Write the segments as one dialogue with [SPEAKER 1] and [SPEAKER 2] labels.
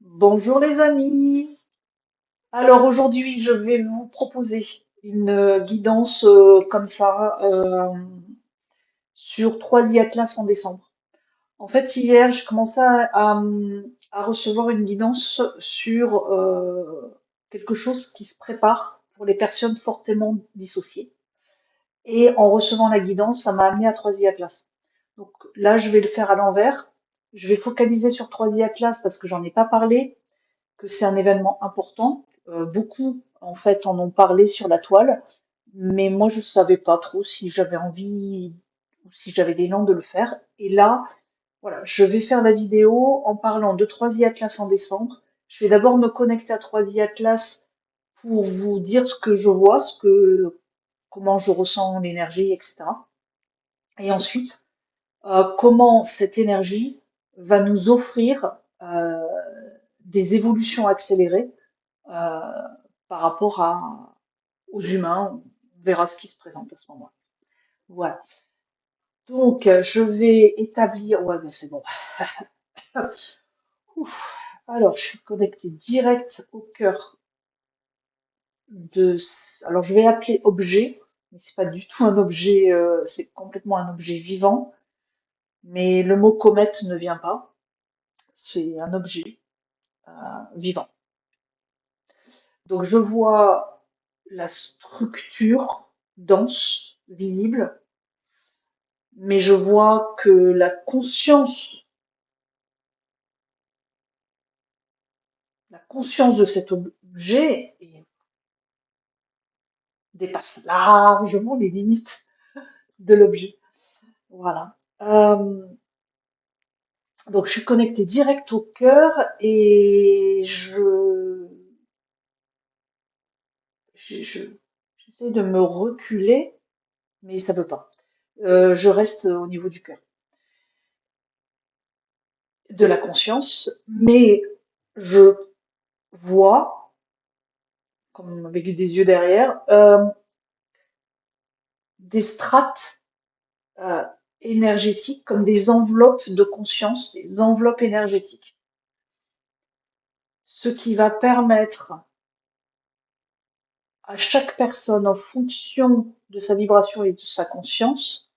[SPEAKER 1] Bonjour les amis. Alors aujourd'hui, je vais vous proposer une guidance comme ça sur 3 Atlas en décembre. En fait, hier, j'ai commencé à recevoir une guidance sur quelque chose qui se prépare pour les personnes fortement dissociées. Et en recevant la guidance, ça m'a amené à 3 Atlas. Donc là, je vais le faire à l'envers. Je vais focaliser sur 3 Atlas parce que j'en ai pas parlé, que c'est un événement important. Beaucoup, en fait, en ont parlé sur la toile, mais moi, je savais pas trop si j'avais envie ou si j'avais l'élan de le faire. Et là, voilà, je vais faire la vidéo en parlant de 3 Atlas en décembre. Je vais d'abord me connecter à 3 Atlas pour vous dire ce que je vois, comment je ressens l'énergie, etc. Et ensuite, comment cette énergie va nous offrir des évolutions accélérées euh, par rapport aux humains. On verra ce qui se présente à ce moment-là. Voilà. Donc, je vais établir. Ouais, mais c'est bon. Ouf. Alors, je suis connectée direct au cœur de. Alors, je vais appeler objet, mais c'est pas du tout un objet. C'est complètement un objet vivant. Mais le mot comète ne vient pas. C'est un objet vivant. Donc, je vois la structure dense, visible, mais je vois que la conscience de cet objet dépasse largement les limites de l'objet. Voilà. Donc je suis connectée direct au cœur et j'essaie de me reculer, mais ça veut pas. Je reste au niveau du cœur, de la conscience, mais je vois, comme avec des yeux derrière, des strates euh, énergétiques comme des enveloppes de conscience, des enveloppes énergétiques. Ce qui va permettre à chaque personne, en fonction de sa vibration et de sa conscience,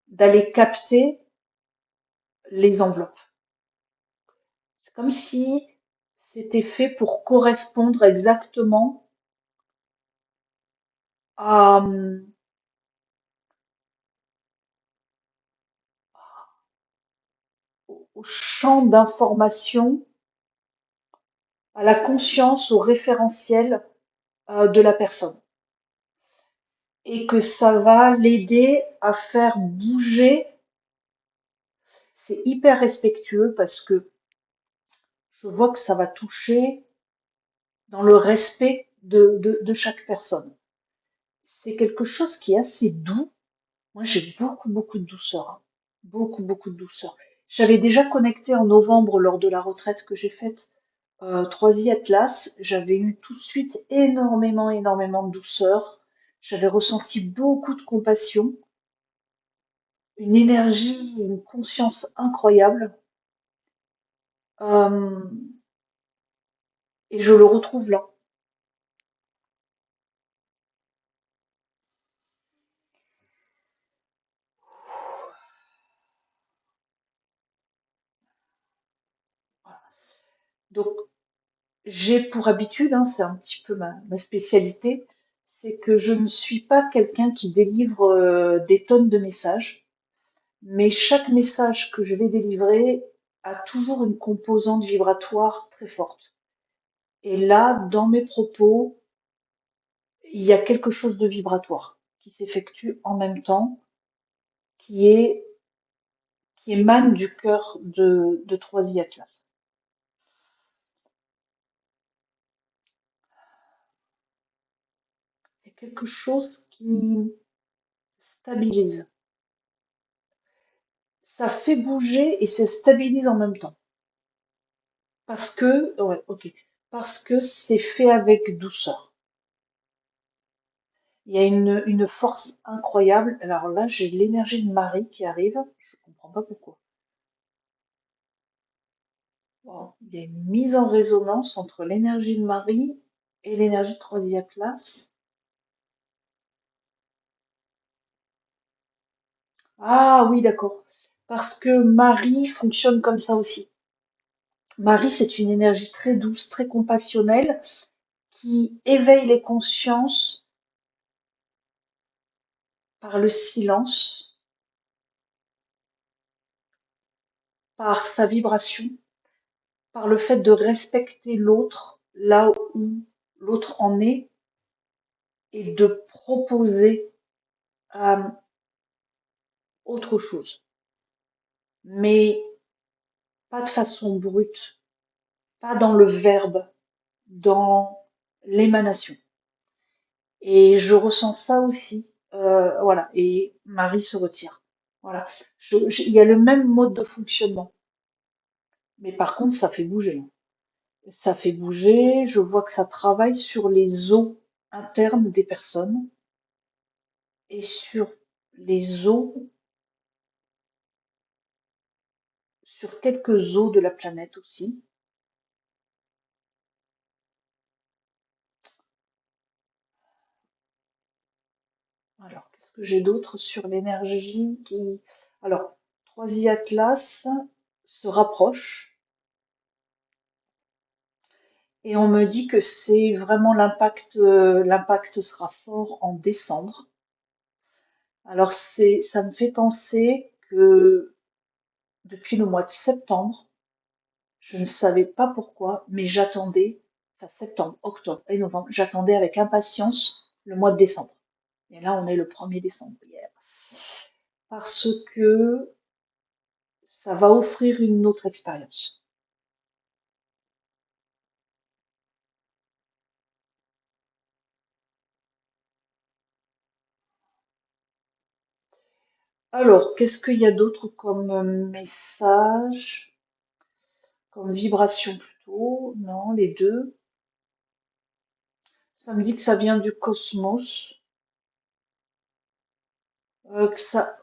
[SPEAKER 1] d'aller capter les enveloppes. C'est comme si c'était fait pour correspondre exactement à, au champ d'information, à la conscience, au référentiel de la personne. Et que ça va l'aider à faire bouger. C'est hyper respectueux parce que je vois que ça va toucher dans le respect de chaque personne. C'est quelque chose qui est assez doux. Moi, j'ai beaucoup, beaucoup de douceur, hein. Beaucoup, beaucoup de douceur. J'avais déjà connecté en novembre lors de la retraite que j'ai faite 3 Atlas. J'avais eu tout de suite énormément, énormément de douceur. J'avais ressenti beaucoup de compassion, une énergie, une conscience incroyable. Euh, et je le retrouve là. Donc, j'ai pour habitude, hein, c'est un petit peu ma spécialité, c'est que je ne suis pas quelqu'un qui délivre des tonnes de messages, mais chaque message que je vais délivrer a toujours une composante vibratoire très forte. Et là, dans mes propos, il y a quelque chose de vibratoire qui s'effectue en même temps, qui est qui émane du cœur de 3 Atlas. Il y a quelque chose qui stabilise. Ça fait bouger et ça stabilise en même temps. Parce que, ouais, ok, parce que c'est fait avec douceur. Il y a une force incroyable. Alors là, j'ai l'énergie de Marie qui arrive. Je comprends pas pourquoi. Wow. Il y a une mise en résonance entre l'énergie de Marie et l'énergie de Troisième Atlas. Ah oui, d'accord. Parce que Marie fonctionne comme ça aussi. Marie, c'est une énergie très douce, très compassionnelle, qui éveille les consciences par le silence, par sa vibration, par le fait de respecter l'autre là où l'autre en est et de proposer euh, autre chose. Mais pas de façon brute, pas dans le verbe, dans l'émanation. Et je ressens ça aussi. Voilà. Et Marie se retire. Voilà. Il y a le même mode de fonctionnement. Mais par contre, ça fait bouger. Ça fait bouger. Je vois que ça travaille sur les os internes des personnes et sur les os, sur quelques os de la planète aussi. Alors, qu'est-ce que j'ai d'autre sur l'énergie qui... Alors, Troisième Atlas se rapproche et on me dit que c'est vraiment l'impact sera fort en décembre. Alors, ça me fait penser que depuis le mois de septembre, je ne savais pas pourquoi, mais j'attendais, enfin septembre, octobre et novembre, j'attendais avec impatience le mois de décembre. Et là, on est le 1er décembre hier. Parce que ça va offrir une autre expérience. Alors, qu'est-ce qu'il y a d'autre comme message, comme vibration plutôt? Non, les deux. Ça me dit que ça vient du cosmos, que ça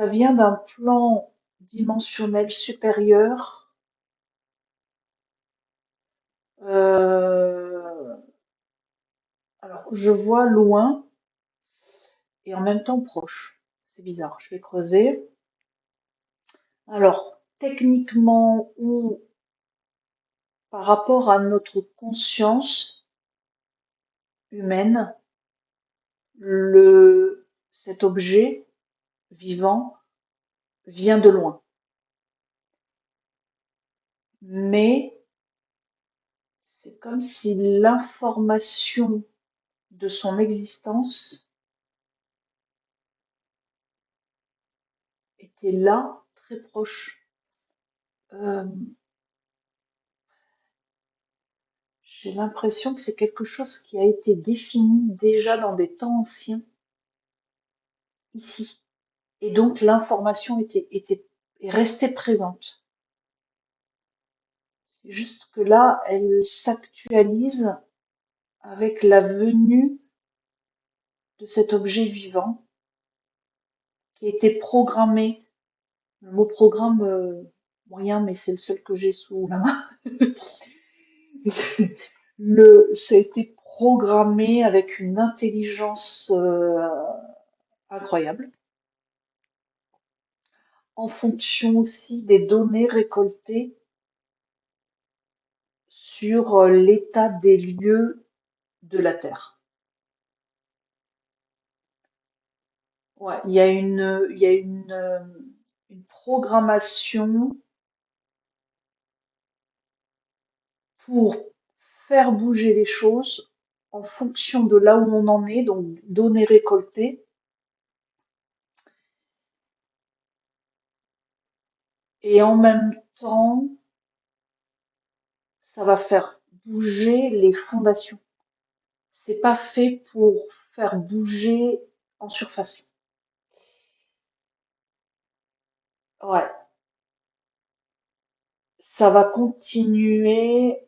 [SPEAKER 1] vient d'un plan dimensionnel supérieur. Euh, alors, je vois loin et en même temps proche. C'est bizarre, je vais creuser. Alors, techniquement ou par rapport à notre conscience humaine, cet objet vivant vient de loin. Mais c'est comme si l'information de son existence était là, très proche. Euh, j'ai l'impression que c'est quelque chose qui a été défini déjà dans des temps anciens, ici. Et donc l'information est restée présente. C'est juste que là, elle s'actualise avec la venue de cet objet vivant qui a été programmé. Le mot programme, moyen, mais c'est le seul que j'ai sous la main. Ça a été programmé avec une intelligence incroyable, en fonction aussi des données récoltées sur l'état des lieux de la Terre. Ouais, une programmation pour faire bouger les choses en fonction de là où on en est, donc données récoltées, et en même temps, ça va faire bouger les fondations. C'est pas fait pour faire bouger en surface. Ouais, ça va continuer.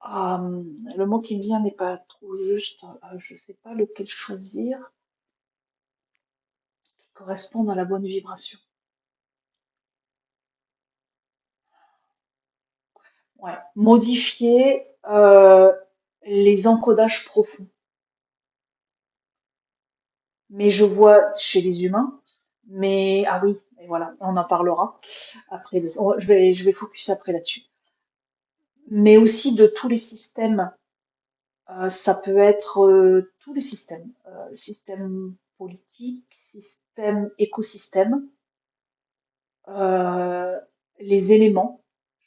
[SPEAKER 1] Le mot qui me vient n'est pas trop juste. Je sais pas lequel choisir qui correspond à la bonne vibration. Ouais. Modifier les encodages profonds. Mais je vois chez les humains, mais ah oui, et voilà, on en parlera après. Je vais focus après là-dessus. Mais aussi de tous les systèmes. Ça peut être tous les systèmes, système politique, système écosystème, euh, les éléments.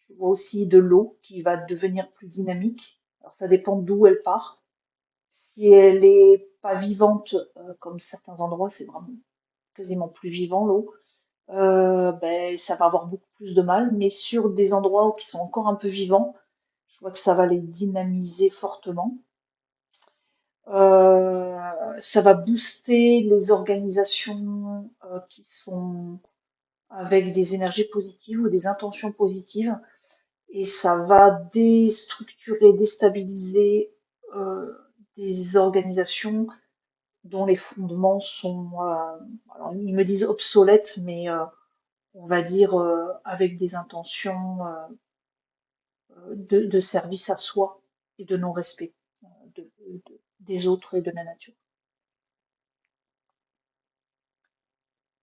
[SPEAKER 1] Je vois aussi de l'eau qui va devenir plus dynamique. Alors ça dépend d'où elle part. Si elle est pas vivante, comme certains endroits, c'est vraiment quasiment plus vivant l'eau. Ben, ça va avoir beaucoup plus de mal. Mais sur des endroits qui sont encore un peu vivants, je vois que ça va les dynamiser fortement. Ça va booster les organisations qui sont avec des énergies positives ou des intentions positives et ça va déstructurer, déstabiliser euh, des organisations dont les fondements sont, alors ils me disent obsolètes, mais on va dire avec des intentions de service à soi et de non-respect des autres et de la nature.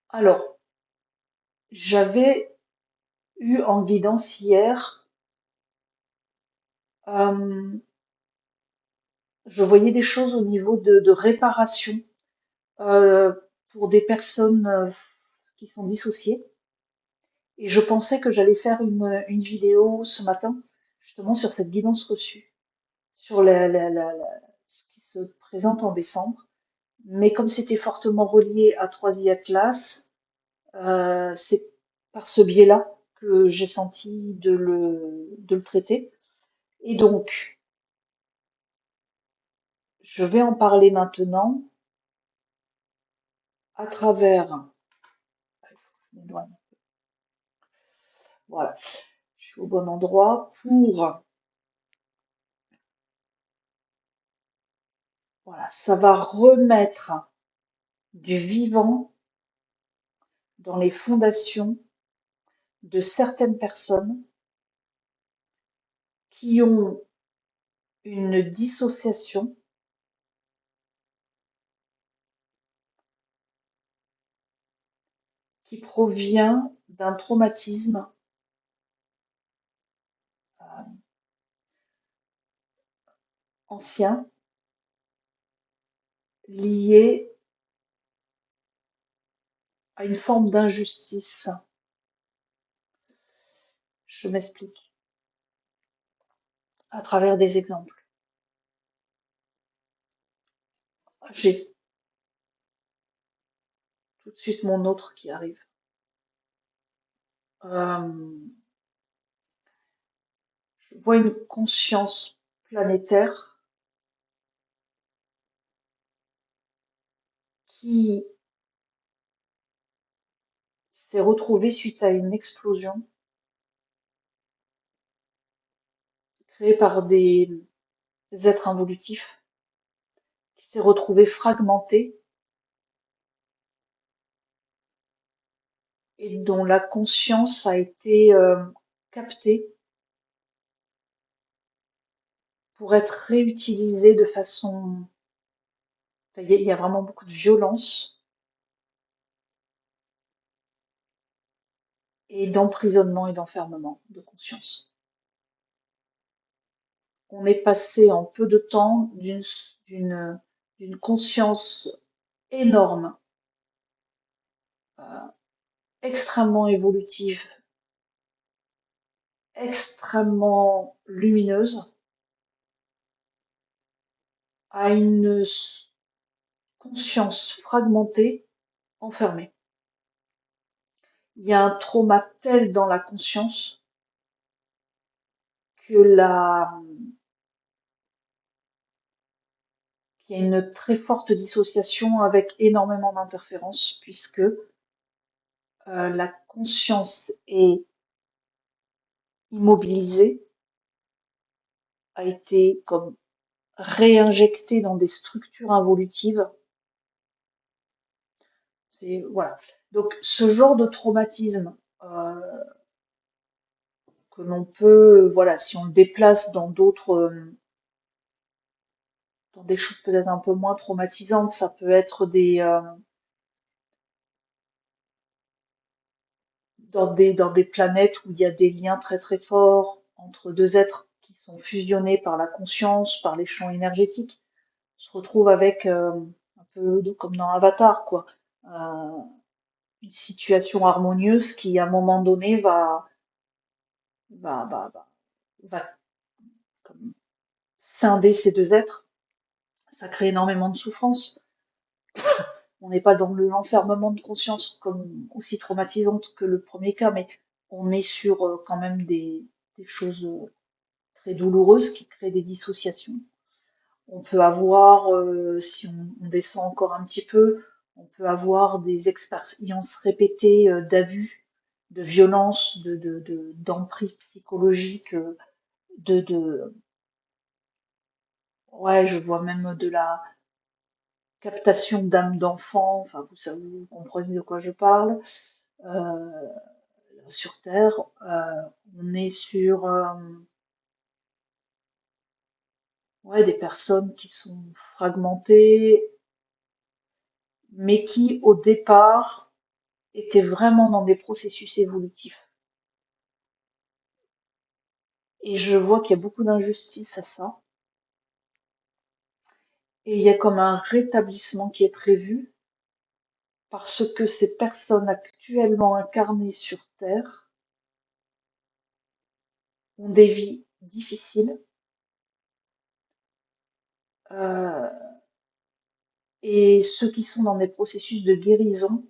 [SPEAKER 1] Alors, j'avais eu en guidance hier, euh, je voyais des choses au niveau de réparation euh, pour des personnes qui sont dissociées. Et je pensais que j'allais faire une vidéo ce matin, justement sur cette guidance reçue, sur ce qui se présente en décembre. Mais comme c'était fortement relié à 3i Atlas, c'est par ce biais-là que j'ai senti de le traiter. Et donc, je vais en parler maintenant à travers, voilà, je suis au bon endroit pour, voilà, ça va remettre du vivant dans les fondations de certaines personnes qui ont une dissociation qui provient d'un traumatisme ancien lié à une forme d'injustice. Je m'explique à travers des exemples. J'ai tout de suite mon autre qui arrive. Euh, je vois une conscience planétaire qui s'est retrouvée suite à une explosion créée par des êtres involutifs, qui s'est retrouvée fragmentée et dont la conscience a été captée pour être réutilisée de façon... Il y a vraiment beaucoup de violence et d'emprisonnement et d'enfermement de conscience. On est passé en peu de temps d'une d'une conscience énorme, euh, extrêmement évolutive, extrêmement lumineuse, à une conscience fragmentée, enfermée. Il y a un trauma tel dans la conscience que qu'il y a une très forte dissociation avec énormément d'interférences puisque la conscience est immobilisée, a été comme réinjectée dans des structures involutives. Voilà. Donc ce genre de traumatisme que l'on peut, voilà, si on le déplace dans dans des choses peut-être un peu moins traumatisantes, ça peut être dans des planètes où il y a des liens très très forts entre deux êtres qui sont fusionnés par la conscience, par les champs énergétiques. On se retrouve avec un peu comme dans Avatar, quoi. Euh, une situation harmonieuse qui, à un moment donné, va, va, va, va comme scinder ces deux êtres. Ça crée énormément de souffrance. On n'est pas dans l'enfermement de conscience comme aussi traumatisante que le premier cas, mais on est sur quand même des choses très douloureuses qui créent des dissociations. On peut avoir, si on descend encore un petit peu, on peut avoir des expériences répétées d'abus, de violence, d'emprise psychologique, de, ouais, je vois même de la captation d'âme d'enfant, enfin, vous savez, vous comprenez de quoi je parle. Euh, sur Terre, on est sur, ouais, des personnes qui sont fragmentées, mais qui, au départ, étaient vraiment dans des processus évolutifs. Et je vois qu'il y a beaucoup d'injustice à ça. Et il y a comme un rétablissement qui est prévu parce que ces personnes actuellement incarnées sur Terre ont des vies difficiles euh, et ceux qui sont dans des processus de guérison,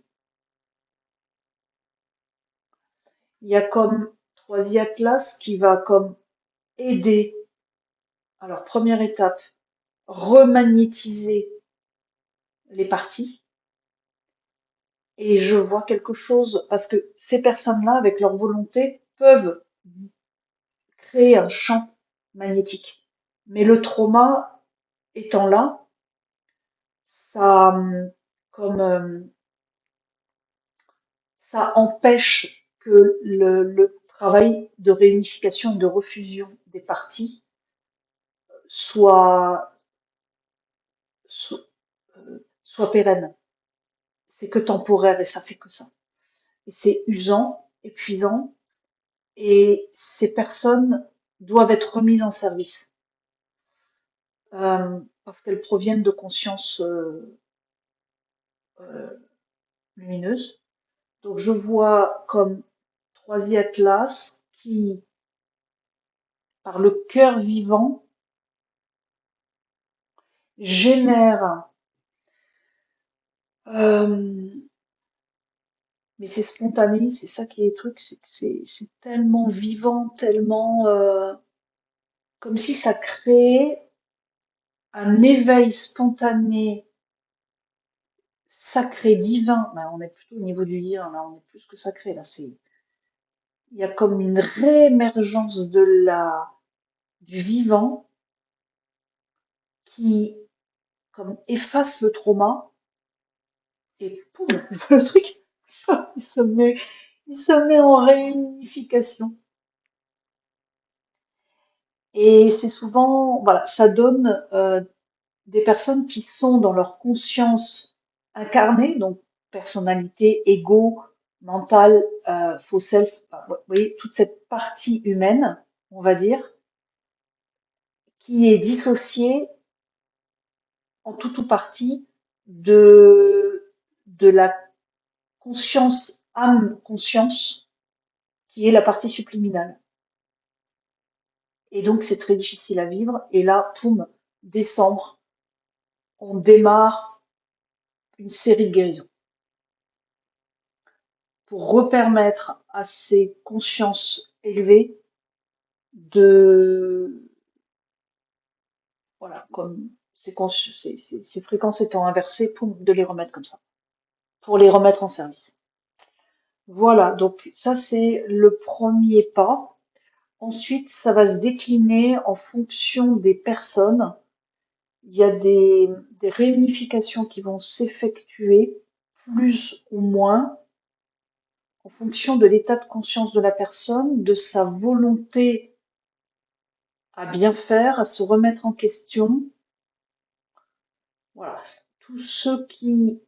[SPEAKER 1] il y a comme Troisième Atlas qui va comme aider. Alors première étape, remagnétiser les parties. Et je vois quelque chose parce que ces personnes-là, avec leur volonté, peuvent créer un champ magnétique. Mais le trauma étant là, ça, comme, ça empêche que le travail de réunification et de refusion des parties soit, soit, soit pérenne. C'est que temporaire et ça fait que ça. Et c'est usant, épuisant, et ces personnes doivent être remises en service parce qu'elles proviennent de consciences euh, lumineuses. Donc je vois comme Troisième Atlas qui, par le cœur vivant, génère, euh, mais c'est spontané, c'est ça qui est le truc, c'est que c'est tellement vivant, tellement comme si ça créait un éveil spontané, sacré, divin. Ben, on est plutôt au niveau du divin, là, on est plus que sacré, là, il y a comme une réémergence du vivant qui, comme efface le trauma, et poum, le truc, il se met, il se met en réunification. Et c'est souvent, voilà, ça donne des personnes qui sont dans leur conscience incarnée, donc personnalité, ego, mental, faux self, enfin, vous voyez, toute cette partie humaine, on va dire, qui est dissociée en tout ou partie de la conscience, âme conscience, qui est la partie subliminale. Et donc c'est très difficile à vivre. Et là, poum, décembre, on démarre une série de guérisons pour repermettre à ces consciences élevées de, voilà, comme ces fréquences étant inversées, poum, de les remettre comme ça, pour les remettre en service. Voilà, donc ça c'est le premier pas. Ensuite, ça va se décliner en fonction des personnes. Il y a des réunifications qui vont s'effectuer plus ou moins en fonction de l'état de conscience de la personne, de sa volonté à bien faire, à se remettre en question. Voilà. Tous ceux qui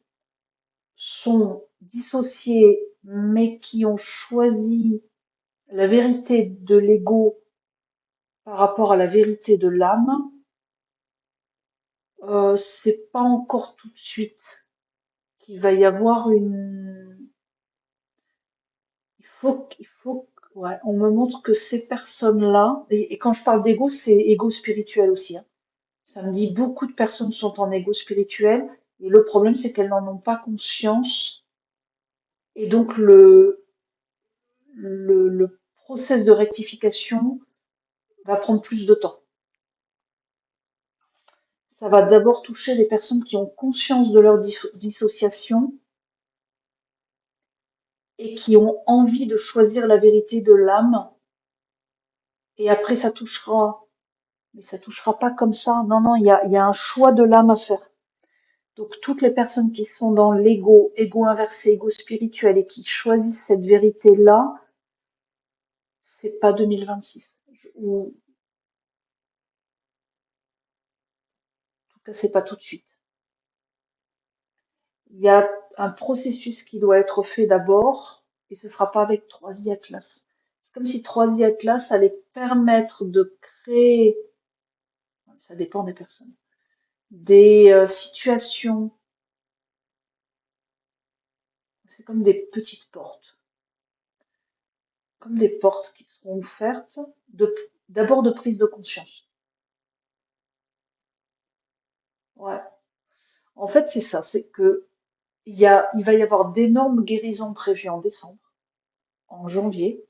[SPEAKER 1] sont dissociés, mais qui ont choisi la vérité de l'ego par rapport à la vérité de l'âme, c'est pas encore tout de suite qu'il va y avoir ouais, on me montre que ces personnes-là, et quand je parle d'ego, c'est ego spirituel aussi, hein. Ça me dit beaucoup de personnes sont en ego spirituel, et le problème c'est qu'elles n'en ont pas conscience, et donc le process de rectification va prendre plus de temps. Ça va d'abord toucher les personnes qui ont conscience de leur dissociation et qui ont envie de choisir la vérité de l'âme. Et après, ça touchera, mais ça touchera pas comme ça. Non, non, il y a un choix de l'âme à faire. Donc, toutes les personnes qui sont dans l'ego, ego inversé, ego spirituel et qui choisissent cette vérité-là, c'est pas 2026. Ou, en tout cas, c'est pas tout de suite. Il y a un processus qui doit être fait d'abord, et ce sera pas avec 3i Atlas. C'est comme si 3i Atlas allait permettre de créer, ça dépend des personnes, des situations, c'est comme des portes qui seront ouvertes, d'abord de prise de conscience. Ouais. En fait, c'est ça, c'est que il va y avoir d'énormes guérisons prévues en décembre, en janvier,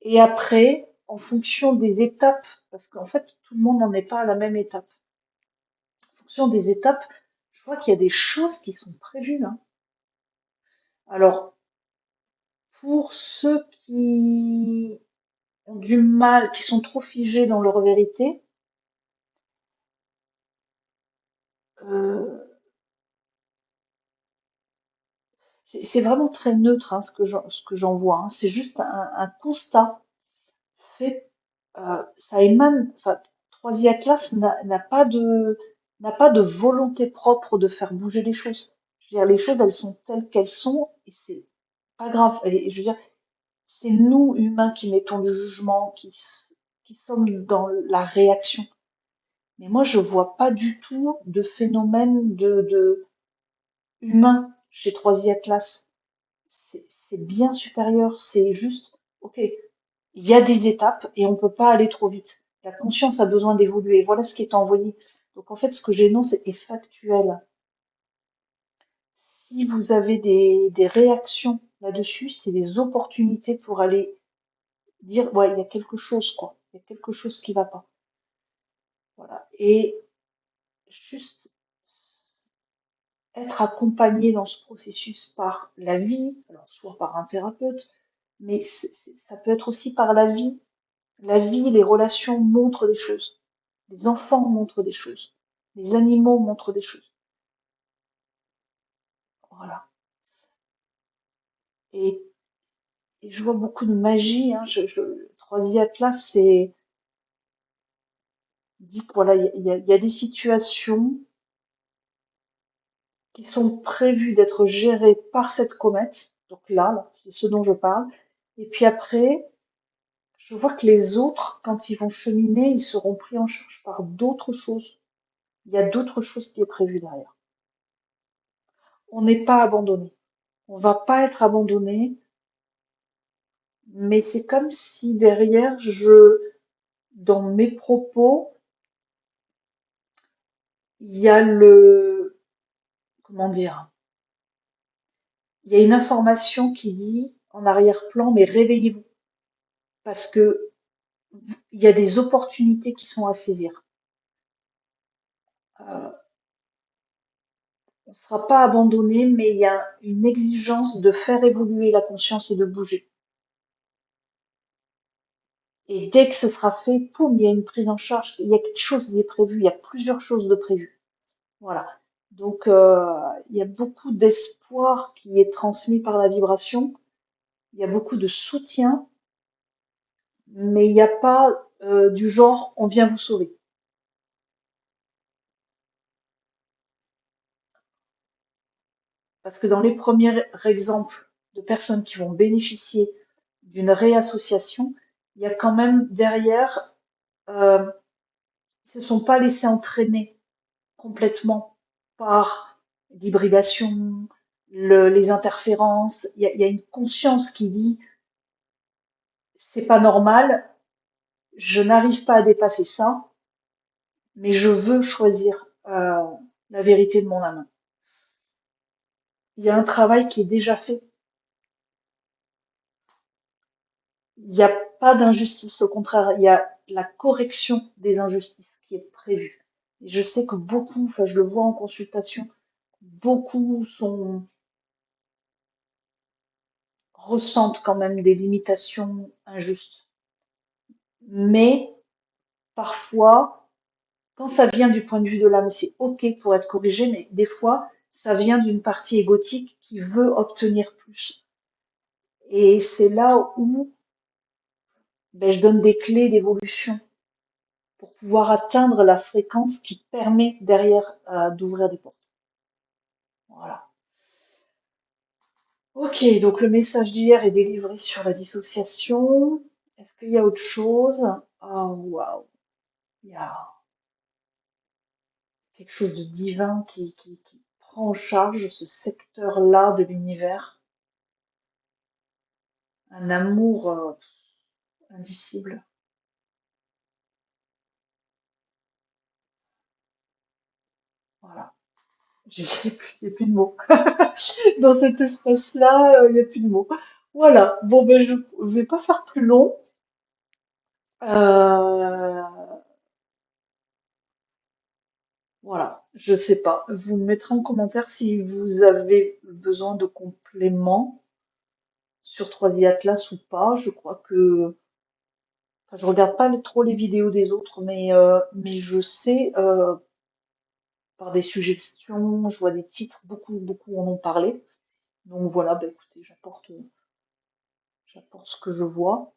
[SPEAKER 1] et après, en fonction des étapes, parce qu'en fait, tout le monde n'en est pas à la même étape. En fonction des étapes, je vois qu'il y a des choses qui sont prévues, hein. Alors, pour ceux qui ont du mal, qui sont trop figés dans leur vérité, euh, c'est vraiment très neutre, hein, ce que j'en vois, hein. C'est juste un constat fait, ça émane, enfin, 3i Atlas n'a pas de volonté propre de faire bouger les choses. Je veux dire, les choses, elles sont telles qu'elles sont, et c'est pas grave. Et je veux dire, c'est nous, humains, qui mettons du jugement, qui sommes dans la réaction. Mais moi, je vois pas du tout de phénomène de humain chez 3i Atlas. C'est bien supérieur. C'est juste, ok, il y a des étapes et on peut pas aller trop vite. La conscience a besoin d'évoluer. Voilà ce qui est envoyé. Donc en fait, ce que j'énonce est factuel. Si vous avez des réactions là-dessus, c'est des opportunités pour aller dire, ouais, il y a quelque chose, quoi. Il y a quelque chose qui va pas. Voilà. Et juste être accompagné dans ce processus par la vie, alors soit par un thérapeute, mais ça peut être aussi par la vie. La vie, les relations montrent des choses. Les enfants montrent des choses. Les animaux montrent des choses. Voilà. Et, et je vois beaucoup de magie, hein. 3i Atlas, c'est dit que voilà, il y a des situations qui sont prévues d'être gérées par cette comète. Donc là, c'est ce dont je parle. Et puis après, je vois que les autres, quand ils vont cheminer, ils seront pris en charge par d'autres choses. Il y a d'autres choses qui est prévues derrière. On n'est pas abandonné. On va pas être abandonné, mais c'est comme si derrière, dans mes propos, il y a comment dire, il y a une information qui dit en arrière-plan, mais réveillez-vous, parce que il y a des opportunités qui sont à saisir. Euh, on ne sera pas abandonné, mais il y a une exigence de faire évoluer la conscience et de bouger. Et dès que ce sera fait, poum, il y a une prise en charge. Il y a quelque chose qui est prévu. Il y a plusieurs choses de prévues. Voilà. Donc, il y a beaucoup d'espoir qui est transmis par la vibration. il y a beaucoup de soutien, mais il n'y a pas du genre on vient vous sauver. Parce que dans les premiers exemples de personnes qui vont bénéficier d'une réassociation, il y a quand même derrière, ils ne se sont pas laissés entraîner complètement par l'hybridation, les interférences. Il y a une conscience qui dit c'est pas normal, je n'arrive pas à dépasser ça, mais je veux choisir la vérité de mon âme. Il y a un travail qui est déjà fait. Il n'y a pas d'injustice, au contraire, il y a la correction des injustices qui est prévue. Et je sais que beaucoup, enfin je le vois en consultation, beaucoup ressentent quand même des limitations injustes. Mais parfois, quand ça vient du point de vue de l'âme, c'est OK pour être corrigé, mais des fois, ça vient d'une partie égotique qui veut obtenir plus. Et c'est là où je donne des clés d'évolution pour pouvoir atteindre la fréquence qui permet derrière d'ouvrir des portes. Voilà. Ok, donc le message d'hier est délivré sur la dissociation. Est-ce qu'il y a autre chose? Oh, waouh, il y a quelque chose de divin qui prend en charge ce secteur-là de l'univers. Un amour indicible. Voilà. J'ai plus de mots. Dans cet espace-là, il n'y a plus de mots. Voilà. Bon, je vais pas faire plus long. Euh, voilà. Je sais pas. Vous me mettrez en commentaire si vous avez besoin de compléments sur 3i Atlas ou pas. Je crois que, enfin, je regarde pas trop les vidéos des autres, mais je sais, par des suggestions, je vois des titres, beaucoup en ont parlé. Donc voilà, écoutez, j'apporte ce que je vois.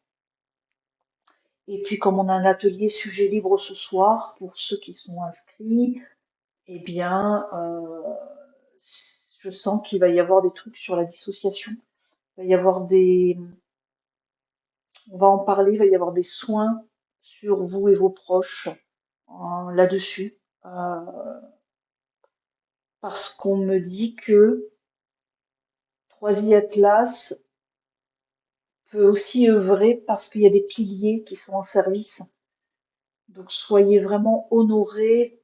[SPEAKER 1] Et puis comme on a un atelier sujet libre ce soir, pour ceux qui sont inscrits, eh bien, je sens qu'il va y avoir des trucs sur la dissociation. Il va y avoir on va en parler, il va y avoir des soins sur vous et vos proches là-dessus. Euh, Parce qu'on me dit que 3i Atlas peut aussi œuvrer parce qu'il y a des piliers qui sont en service. Donc soyez vraiment honorés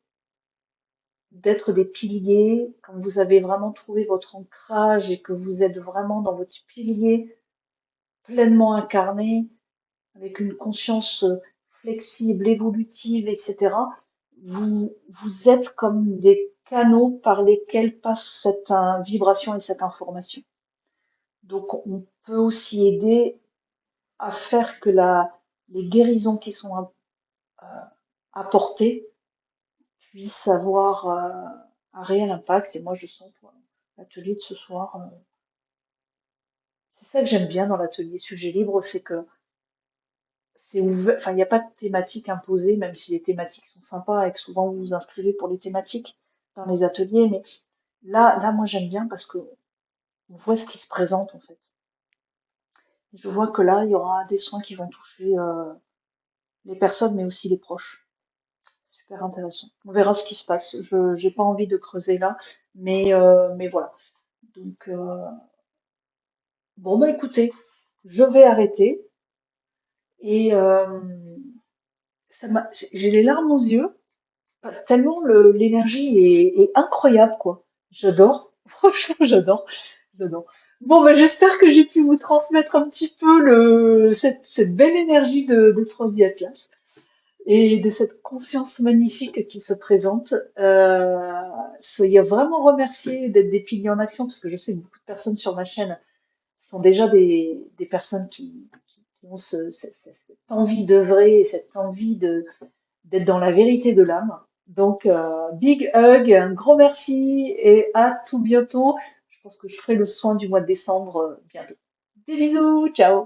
[SPEAKER 1] d'être des piliers quand vous avez vraiment trouvé votre ancrage et que vous êtes vraiment dans votre pilier pleinement incarné, avec une conscience flexible, évolutive, etc. Vous êtes comme des canaux par lesquels passe cette vibration et cette information. Donc on peut aussi aider à faire que les guérisons qui sont apportées puissent avoir un réel impact. Et moi, je sens pour l'atelier de ce soir, c'est ça que j'aime bien dans l'atelier sujet libre, c'est que c'est ouvert, enfin, il n'y a pas de thématique imposée, même si les thématiques sont sympas et que souvent vous vous inscrivez pour les thématiques dans les ateliers. Mais là, moi, j'aime bien parce que on voit ce qui se présente, en fait. Je vois que là, il y aura des soins qui vont toucher les personnes, mais aussi les proches. Super intéressant. On verra ce qui se passe. Je j'ai pas envie de creuser là, mais voilà. Donc bon écoutez, je vais arrêter et j'ai les larmes aux yeux tellement l'énergie est incroyable quoi. J'adore. Franchement, j'adore. Bon j'espère que j'ai pu vous transmettre un petit peu cette belle énergie de 3 Atlas. Et de cette conscience magnifique qui se présente. Soyez vraiment remerciés d'être des piliers en action, parce que je sais que beaucoup de personnes sur ma chaîne sont déjà des personnes qui ont cette envie d'œuvrer, cette envie d'être dans la vérité de l'âme. Donc, big hug, un gros merci et à tout bientôt. Je pense que je ferai le soin du mois de décembre bientôt. Des bisous, ciao!